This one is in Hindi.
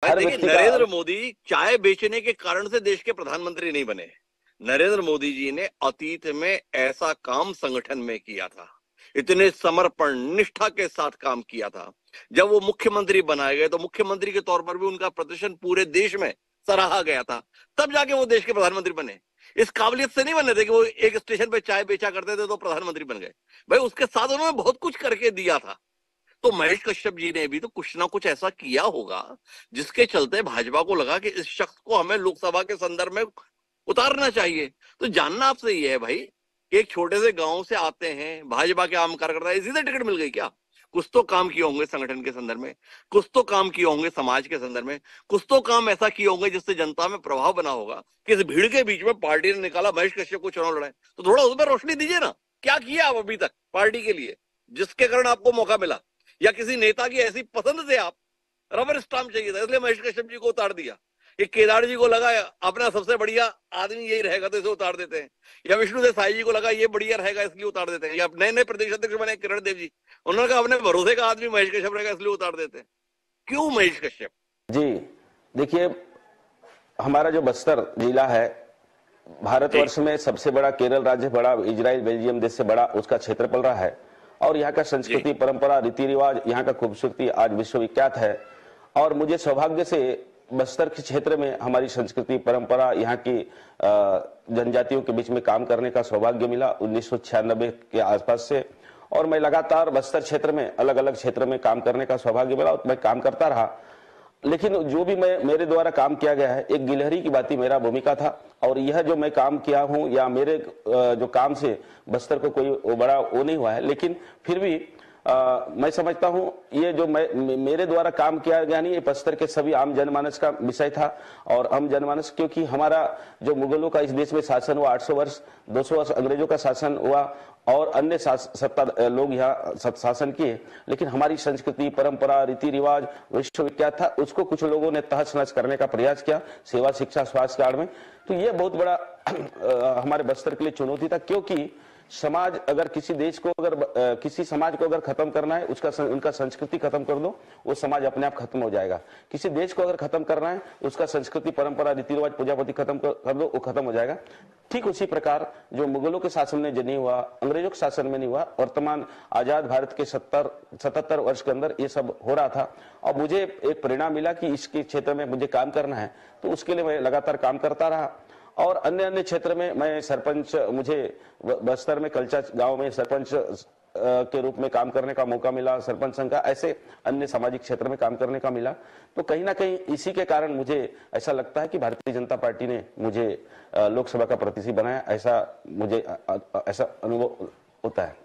हर देखिए, व्यक्ति नरेंद्र का। मोदी चाय बेचने के कारण से देश के प्रधानमंत्री नहीं बने। नरेंद्र मोदी जी ने अतीत में ऐसा काम संगठन में किया था, इतने समर्पण निष्ठा के साथ काम किया था। जब वो मुख्यमंत्री बनाए गए तो मुख्यमंत्री के तौर पर भी उनका प्रदर्शन पूरे देश में सराहा गया था, तब जाके वो देश के प्रधानमंत्री बने। इस काबिलियत से नहीं बने थे कि वो एक स्टेशन पे चाय बेचा करते थे तो प्रधानमंत्री बन गए। भाई, उसके साथ उन्होंने बहुत कुछ करके दिया था। तो महेश कश्यप जी ने भी तो कुछ ना कुछ ऐसा किया होगा जिसके चलते भाजपा को लगा कि इस शख्स को हमें लोकसभा के संदर्भ में उतारना चाहिए। तो जानना आपसे ये है भाई कि एक छोटे से गांव से आते हैं, भाजपा के आम कार्यकर्ता, इसी से टिकट मिल गई क्या? कुछ तो काम किए होंगे संगठन के संदर्भ में, कुछ तो काम किए होंगे समाज के संदर्भ में, कुछ तो काम ऐसा किए होंगे जिससे जनता में प्रभाव बना होगा कि इस भीड़ के बीच में पार्टी ने निकाला महेश कश्यप को चुनाव लड़ाए। तो थोड़ा उस पर रोशनी दीजिए ना, क्या किया आप अभी तक पार्टी के लिए जिसके कारण आपको मौका मिला? या किसी नेता की ऐसी पसंद से आप रबर स्टाम्प चाहिए था इसलिए महेश कश्यप जी को उतार दिया? कि केदार जी को लगा अपना सबसे बढ़िया आदमी यही रहेगा तो इसे उतार देते हैं, या विष्णु देसाई जी को लगा ये बढ़िया रहेगा इसलिए उतार देते हैं, या नए नए प्रदेश अध्यक्ष बने किरण देव जी, उन्होंने कहा अपने भरोसे का आदमी महेश कश्यप रहेगा इसलिए उतार देते हैं। क्यों महेश कश्यप? जी देखिए, हमारा जो बस्तर जिला है जी भारतवर्ष में सबसे बड़ा, केरल राज्य बड़ा, इजराइल बेल्जियम देश से बड़ा उसका क्षेत्रफल रहा है। और यहाँ का जी संस्कृति, परंपरा, रीति रिवाज, यहाँ का खूबसूरती आज विश्वविख्यात है। और मुझे सौभाग्य से बस्तर के क्षेत्र में हमारी संस्कृति, परंपरा, यहाँ की जनजातियों के बीच में काम करने का सौभाग्य मिला 1996 के आसपास से। और मैं लगातार बस्तर क्षेत्र में अलग अलग क्षेत्र में काम करने का सौभाग्य मिला और मैं काम करता रहा। लेकिन जो भी मेरे द्वारा काम किया गया है, एक गिलहरी की बात ही मेरा भूमिका था। और यह जो मैं काम किया हूं या मेरे जो काम से बस्तर को कोई बड़ा वो नहीं हुआ है, लेकिन फिर भी मैं समझता हूं ये जो मेरे द्वारा काम किया गया नहीं, ये बस्तर के सभी आम जनमानस का विषय था। और आम जनमानस, क्योंकि हमारा जो मुगलों का इस देश में शासन हुआ 800 वर्ष, 200 वर्ष अंग्रेजों का शासन हुआ और अन्य सत्ता लोग यहाँ शासन किए, लेकिन हमारी संस्कृति, परंपरा, रीति रिवाज विश्वविख्यात था। उसको कुछ लोगों ने तहस नहस करने का प्रयास किया सेवा, शिक्षा, स्वास्थ्य कार्ड में। तो ये बहुत बड़ा हमारे बस्तर के लिए चुनौती था, क्योंकि समाज, अगर किसी देश को, अगर किसी समाज को अगर खत्म करना है, उनका संस्कृति खत्म कर दो, वो समाज अपने आप खत्म हो जाएगा। किसी देश को अगर खत्म करना है, उसका संस्कृति, परंपरा, रीति रिवाज, पूजापति खत्म कर दो, वो खत्म हो जाएगा। ठीक उसी प्रकार जो मुगलों के शासन में जो नहीं हुआ, अंग्रेजों के शासन में नहीं हुआ, वर्तमान आजाद भारत के 77 वर्ष के अंदर ये सब हो रहा था। और मुझे एक परिणाम मिला कि इसके क्षेत्र में मुझे काम करना है, तो उसके लिए मैं लगातार काम करता रहा। और अन्य अन्य क्षेत्र में मैं सरपंच, मुझे बस्तर में कलचा गांव में सरपंच के रूप में काम करने का मौका मिला, सरपंच संघ का, ऐसे अन्य सामाजिक क्षेत्र में काम करने का मिला। तो कहीं ना कहीं इसी के कारण मुझे ऐसा लगता है कि भारतीय जनता पार्टी ने मुझे लोकसभा का प्रत्याशी बनाया, ऐसा मुझे ऐसा अनुभव होता है।